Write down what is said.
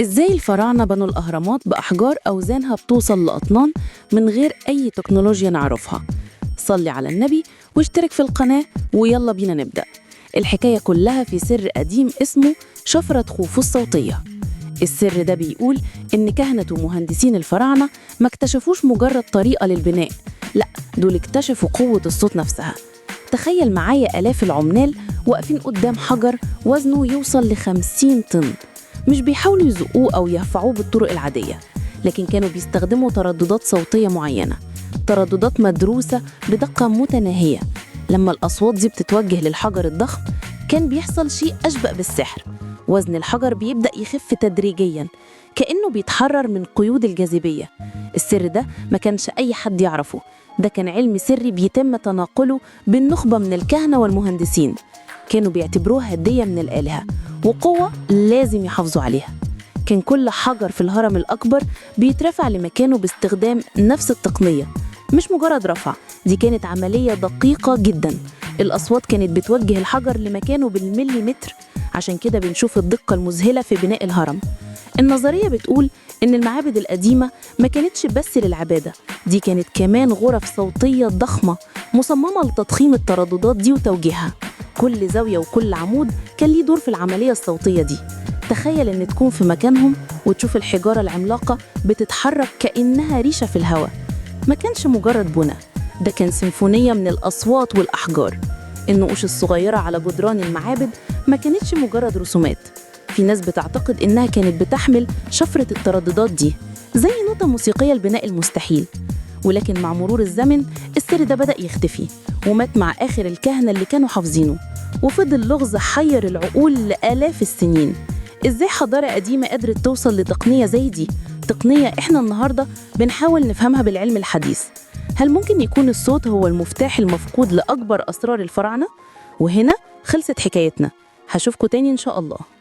إزاي الفراعنة بنوا الأهرامات بأحجار أوزانها بتوصل لأطنان من غير أي تكنولوجيا نعرفها؟ صلي على النبي واشترك في القناة ويلا بينا نبدأ. الحكاية كلها في سر قديم اسمه شفرة خوفو الصوتية. السر ده بيقول إن كهنة ومهندسين الفراعنة ما اكتشفوش مجرد طريقة للبناء، لأ دول اكتشفوا قوة الصوت نفسها. تخيل معايا آلاف العمال واقفين قدام حجر وزنه يوصل ل50 طن، مش بيحاولوا يزقوه أو يرفعوه بالطرق العادية، لكن كانوا بيستخدموا ترددات صوتية معينة، ترددات مدروسة بدقة متناهية. لما الأصوات دي بتتوجه للحجر الضخم كان بيحصل شيء أشبه بالسحر. وزن الحجر بيبدأ يخف تدريجياً كأنه بيتحرر من قيود الجاذبية. السر ده ما كانش أي حد يعرفه، ده كان علم سري بيتم تناقله بين نخبة من الكهنة والمهندسين. كانوا بيعتبروها هدية من الآلهة وقوة لازم يحافظوا عليها. كان كل حجر في الهرم الأكبر بيترفع لمكانه باستخدام نفس التقنية، مش مجرد رفع، دي كانت عملية دقيقة جدا. الأصوات كانت بتوجه الحجر لمكانه بالمليمتر، عشان كده بنشوف الدقة المذهلة في بناء الهرم. النظرية بتقول إن المعابد القديمة ما كانتش بس للعبادة، دي كانت كمان غرف صوتية ضخمة مصممة لتضخيم الترددات دي وتوجيهها. كل زاوية وكل عمود كان ليه دور في العملية الصوتية دي. تخيل إن تكون في مكانهم وتشوف الحجارة العملاقة بتتحرك كأنها ريشة في الهواء. ما كانش مجرد بناء، ده كان سيمفونية من الأصوات والأحجار. النقوش الصغيرة على جدران المعابد ما كانتش مجرد رسومات، في ناس بتعتقد إنها كانت بتحمل شفرة الترددات دي زي نوتة موسيقية البناء المستحيل. ولكن مع مرور الزمن السر ده بدأ يختفي ومات مع آخر الكهنة اللي كانوا حافظينه، وفضل لغز حير العقول لآلاف السنين. إزاي حضارة قديمة قدرت توصل لتقنية زي دي، تقنية إحنا النهاردة بنحاول نفهمها بالعلم الحديث؟ هل ممكن يكون الصوت هو المفتاح المفقود لأكبر أسرار الفراعنة؟ وهنا خلصت حكايتنا، هشوفكوا تاني إن شاء الله.